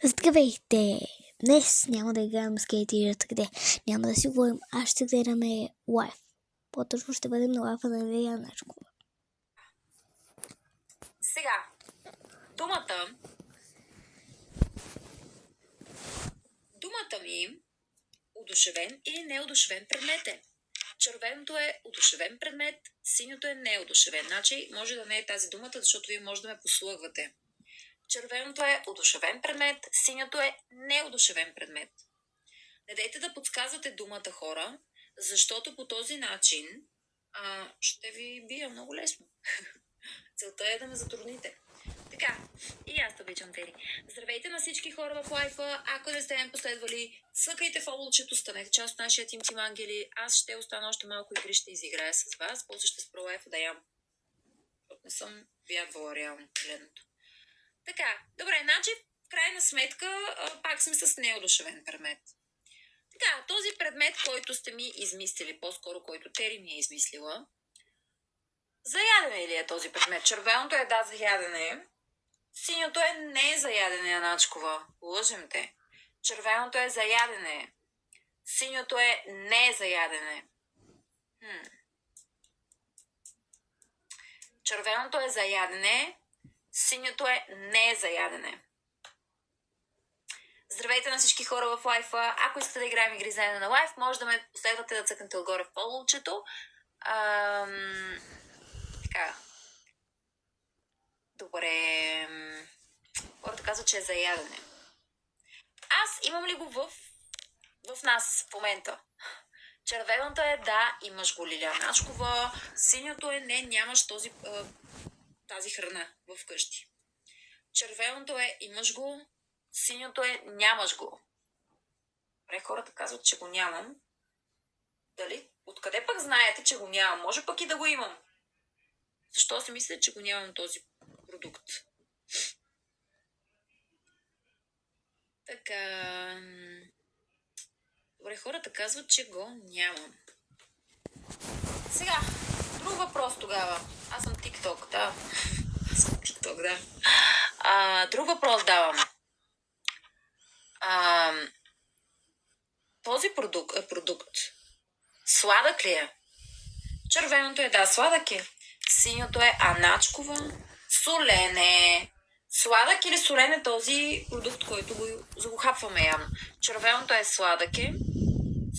Здравейте! Днес няма да играем с Кейти къде. Няма да си говорим, аз ще гледаме лайф. По-точно ще бъдем на лайфа на Лилия Начкова. Сега, думата ми одушевен или неодушевен предмет е. Червеното е одушевен предмет, синьото е неодушевен. Значи може да не е тази думата, защото вие може да ме послугвате. Червеното е одушевен предмет, синьото е неодушевен предмет. Не дейте да подсказвате думата, хора, защото по този начин ще ви бия много лесно. Целта е да ме затрудните. Така, и аз обичам Тери. Здравейте на всички хора в лайфа. Ако не сте ме последвали, цъкайте в облачето, станете част от нашия Тим Ангели. Аз ще остана още малко игри, ще изиграя с вас. После ще спра лайфа да ям. Защото не съм вярвала реално погледното. Така, добре, значи в крайна сметка пак сме с неодушевен предмет. Така, този предмет, който сте ми измислили, по-скоро който Тери ми е измислила, за ядене ли е този предмет? Червеното е да, за ядене. Синьото е не за ядене, Аначкова. Лъжем те. Червеното е за ядене. Синьото е не за ядене. Червеното е за ядене. Синьото е не за ядене. Здравейте на всички хора в лайфа. Ако искате да играем игри заедно на лайф, може да ме последвате да цъкнете отгоре в полулчето. Така. Добре. Хората казват, че е за ядене. Аз имам ли го в нас в момента? Червеното е да, имаш го, Лилия Начкова. Синьото е не, нямаш тази храна в къщи. Червеното е имаш го. Синьото е нямаш го. Добре, хората казват, че го нямам. Дали? Откъде пък знаете, че го нямам? Може пък и да го имам. Защо си мисля, че го нямам този продукт? Така. Добре, хората казват, че го нямам. Сега, друг въпрос тогава. Аз съм TikTok, да. Друг въпрос давам. Този продукт сладък ли е? Червеното е да, сладък е. Синьото е Аначкова. Солен е. Сладък или солен е този продукт, който го хапваме явно. Червеното е сладък е.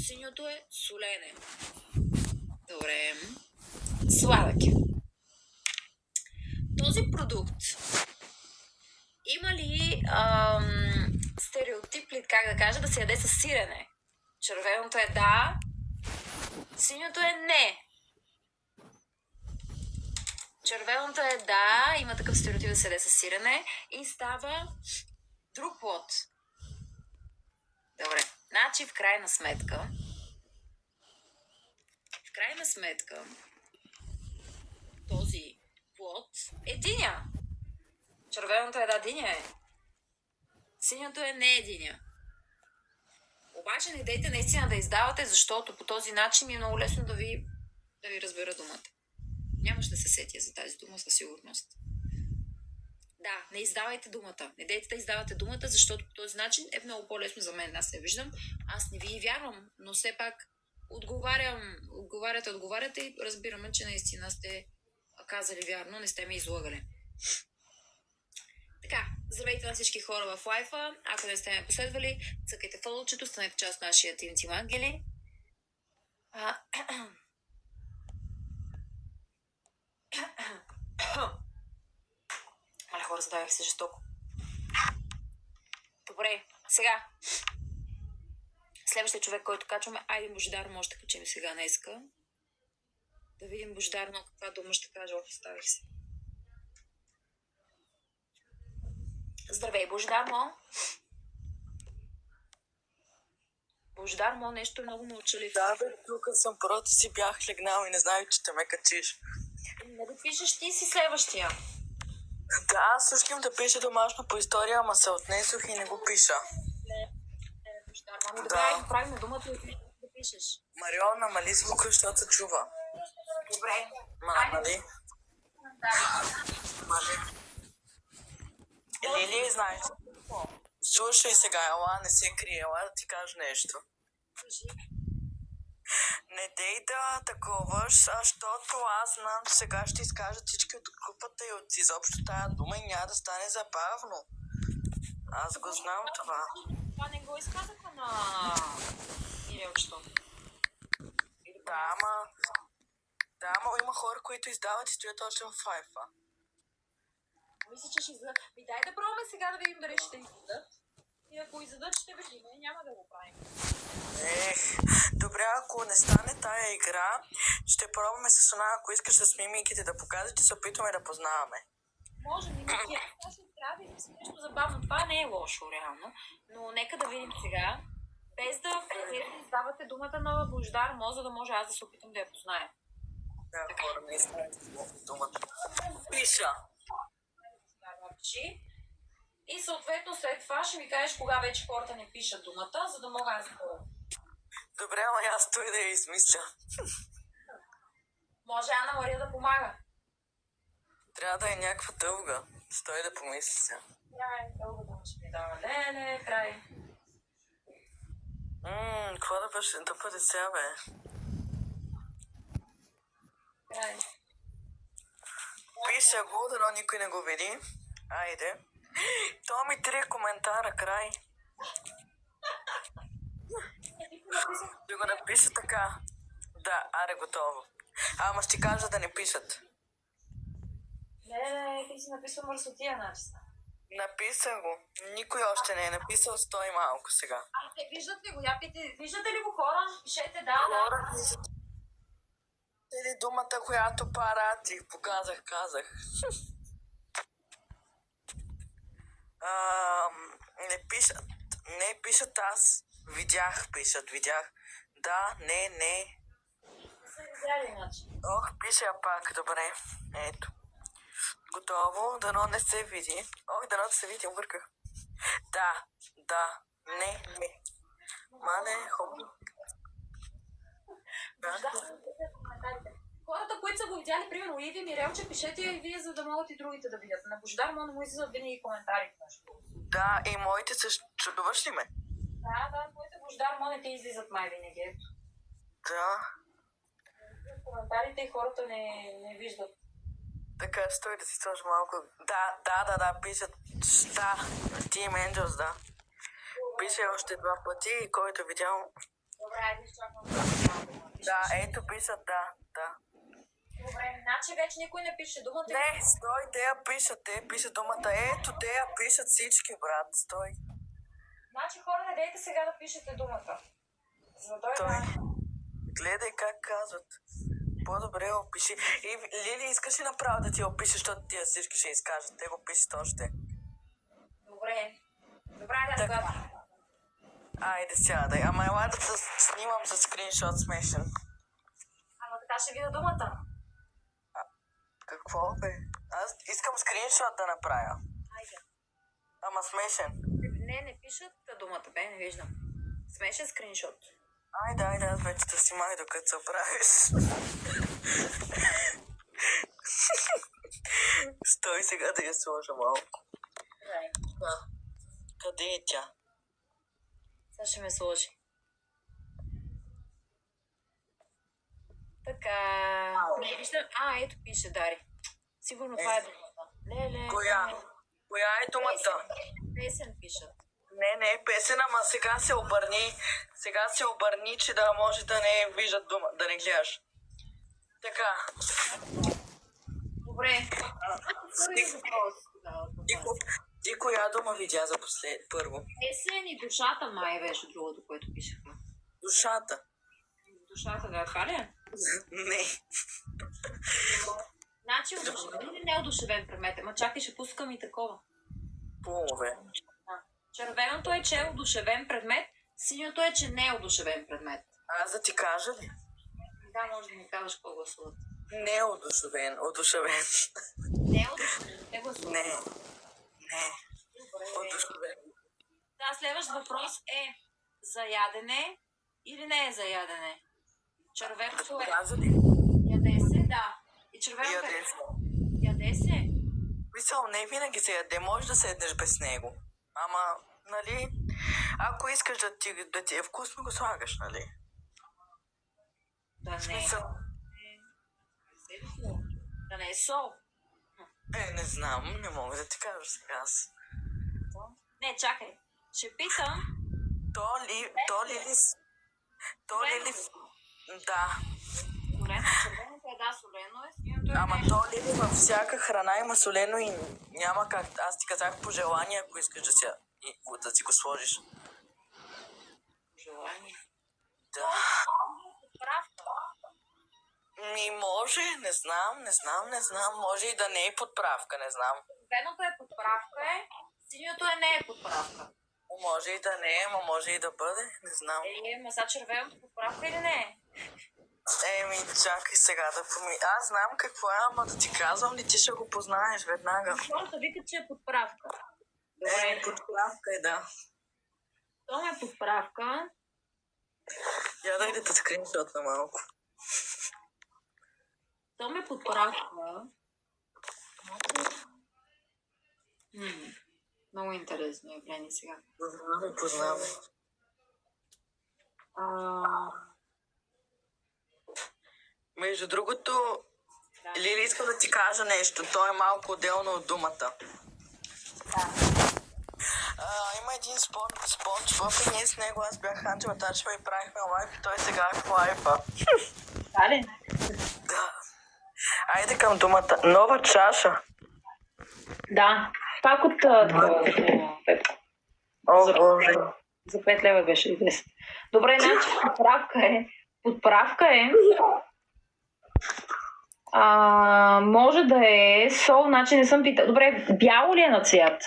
Синьото е солен е. Добре. Сладък е. Този продукт има ли стереотип ли, как да кажа, да се яде с сирене? Червеното е да. Синьото е не. Червеното е да, има такъв стереотип да се яде с сирене и става друг плод. Добре, значи в крайна сметка този плод е диня. Червеното е да, диня е. Синьото е не е диня. Обаче не дейте наистина да издавате, защото по този начин ми е много лесно да ви разбера думата. Нямаш да се сетя за тази дума със сигурност. Да, не издавайте думата. Не дейте да издавате думата, защото по този начин е много по-лесно за мен. Аз я виждам. Аз не ви вярвам, но все пак отговаряте и разбираме, че наистина сте казали вярно, не сте ме излагали. Така, здравейте на всички хора в лайфа. Ако не сте ме последвали, цъкайте фоллowчето, станете част от нашия Тим Ангели. Мале хора, задавах се жестоко. Добре, сега. Следващия човек, който качваме, айде Божидар, може да качим сега днеска. Да видим Божидар, но каква дума ще кажа, оставих се. Здравей, Божидар, Божидар, нещо много мълчалив. Да, бе, тук съм, просто си бях легнал и не знам, че те ме качиш. Не да пишеш, ти си следващия. Да, аз също искам да пиша домашно по история, ама се отнесох и не го пиша. Добре, айде правим думата и да пишеш. Марио, намали звука, защото се чува. Добре. Намали. Мали. Лили, знаеш Слушай сега, ела, не се крие, ела да ти кажа нещо. Не дей да таковаш, защото аз знам, че сега ще изкажат всички от групата и от изобщо тая дума и няма да стане забавно. Аз го знам това. Това не го изказаха на Ирелчето. Да, ама има хора, които издават и стоят още в лайфа. Мисля, че ще издадат. Дай да пробваме сега да видим дали ще издадат. И ако издадат, ще видим. Няма да го правим. Добре, ако не стане тая игра, ще пробваме с она, ако искаш с мимиките да покажеш, че се опитваме да познаваме. Може, мимики. Аз ще трябва да измисля нещо забавно. Това не е лошо, реално. Но нека да видим сега. Без да издавате думата на Бождар, за да може аз да се опитам да я позная. Да, хора, не знаете думата. Пиша. И съответно след това ще ми кажеш кога вече хората не пишат думата, за да мога аз да... Добре, ама аз той да я измисля. Може Анна Мария да помага. Трябва да е някаква дълга. Стой да помисли сега. Дълга дума ще ми дава. Леле, край. Какво да бъде сега, бе? Край. Пиша го, дано никой не го види. Айде. То ми 3 коментара, край. Ще го напиша така. Да, аре, готово. Ама ще кажа да не пишат. Не, ти си написал мърсотия, начина. Написах го. Никой още не е написал, стой малко сега. Те виждат ли го? Виждате ли го хора? Пишете да. Хора, виждате ли думата, която парати? Казах. Не пишат аз. Видях. Да, не. Са видяли, иначе. Пише я пак, добре. Ето. Готово, дано не се види. Дано да се види, обърках. Да, не. Мале, хубаво. Хората, които са го видяли, примерно Иви, Мирелче, пишете и вие, за да могат и другите да видят. На Бождар може да му излизат винаги коментарите. Да, и моите също. Чудуваш ли ме? Да, моите Бождар може не те излизат май винаги. Ето. Да. Коментарите и хората не виждат. Така, стой да си сложа малко. Да, пишат. Да, Team Angels, да. Пише още 2 пъти и който видял. Добре, айде изчаквам. Да, ето пишат, да. Добре, значи вече никой не пише думата. Не, стой, те пишат думата. Ето, те я пишат всички, брат, стой. Значи хора, не дейте сега да пишете думата. За да Той. Гледай как казват. По-добре опиши. И Лили, искаш ли направо да ти опишеш, защото тия всички ще изкажат? Те го пишат още. Добре, да. Айде сядай. Ама ела да се снимам с скриншот смешен. Ама така ще видя думата. Какво бе? Аз искам скриншот да направя. Айде. Ама смешен. Не пишат думата, не виждам. Смешен скриншот. Айде, аз вече да си май докато се оправиш. Стой сега да я сложа малко. Къде е тя? Сега ще ме сложи. Така. Не виждам. Ето пише Дари. Сигурно това е думата. Леле. Коя е думата? Песен пишат. Не, песен, ама сега се обърни, че да може да не виждат дума, да не гледаш. Така. Добре. Ти коя дума видя за първо? Песен и душата май беше другото, което пишехме. Душата? Душата, да, това ли е? Не. Значи одушевен или неодушевен предмет? Ама чакай, ще пускам и такова. Пулове. Червеното е, че е одушевен предмет, синьото е, че не е одушевен предмет. Аз да ти кажа ли? Да, може да ми кажеш какво гласуват. Не е одушевен. Не е одушевен, не гласуват. Не. Одушевен. Да, следващ въпрос е за ядене или не е за ядене? Червеното е... Яде се, да. И червеното е... Яде се. Мисъл, не винаги се яде, може да седнеш без него. Ама, нали, ако искаш да ти е вкусно, го слагаш, нали? Да не е. Смисъл. Да не е сол. Не знам, не мога да ти кажа сега аз. Не, чакай. Ще питам. То ли... Да. Солено. Червеното е да, солено е. Синьото е Ама не. то ли във всяка храна има солено и няма как. Аз ти казах по желание, ако искаш да си го сложиш. Желание. Да. Подправка. Може, не знам. Може и да не е подправка, не знам. Червеното е подправка е. Синьото е не е подправка. Може и да не е, ама може и да бъде, не знам. Ма сега червеното подправка или не е? Чакай сега да помисля. Аз знам какво е, ама да ти казвам ли, ти ще го познаеш веднага. Хората викат, че е подправка. Добре. Подправка е, да. То е подправка. Я да иде да скриншот на малко. То е подправка. Много интересно явление сега. Познавам. Между другото, Лили, искам да ти кажа нещо. То е малко отделно от думата. Има един спонж Боб и ние с него, аз бях Анджела Тачева и правихме лайф и той сега е в лайфа. Дали? Да. Айде към думата. Нова чаша. Да. Пак от О, Боже. за 5 лева беше 10. Добре, значи подправка е може да е сол, значи не съм питал. Добре, бяло ли е на цвят?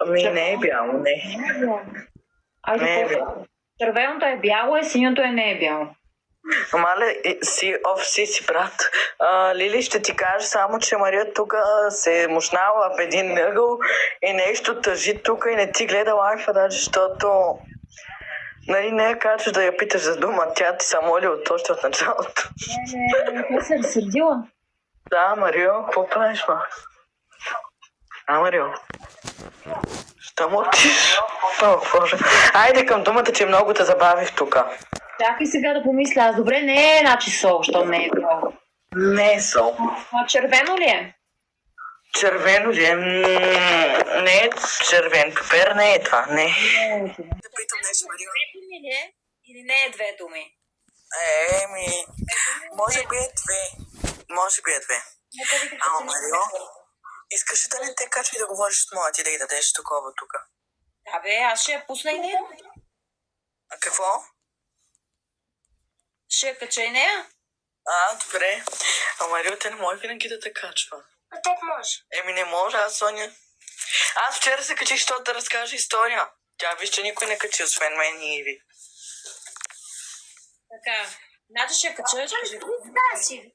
Не е бяло, не. Не е бяло. Червеното е бяло, синьото не е бяло. Мале, си, брат. Лили, ще ти кажа само, че Мария тук се е мушнала в един ъгъл и нещо тъжи тук и не ти гледа лайфа, даже, защото нали не я кажеш да я питаш за дума, тя ти се моли още от началото. Не се разсърдила. Да, Марио, какво правиш, ма? Марио. Ще мълчиш? О, Боже. Айде към думата, че много те забавих тук. Чакай сега да помисля. Аз добре, не е значи сол, що не е бяло. Не е сол. Червено ли е? Червено ли е? Не е червен. Пепер не е това. Не. Да питам нещо, Марио. Две думи ли е? Или не е две думи? Може би е две. Марио, искаш ли да не те качва и да говориш с моя ти да й дадеш такова тук? Да бе, аз ще я пусна и нея. А какво? Ще я кача и нея. Добре. Марио, те не може винаги да те качва. Как може? Не може, Соня. Аз вчера се качих, защото да разкажа история. Тя виж, че никой не качи, освен мен и Иви. Така, значи ще я кача, ще кажи.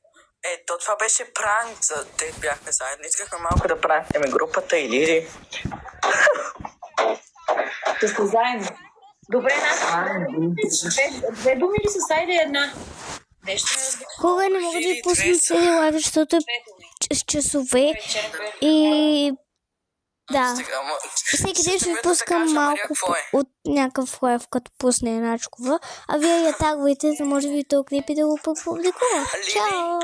Това беше пранк, те бяхме заедно. Искахме малко да пранкнем групата и Лири. Да сте заедно. Добре, две думи ли са сайде една? Кога не мога да ви пусна цели лайв, защото е с часове и да. Всеки ден ще ви пускам малко от някакъв лайв, като пусне една чукова, а вие я тагвайте, за може да ви толкова да го публикува. Чао!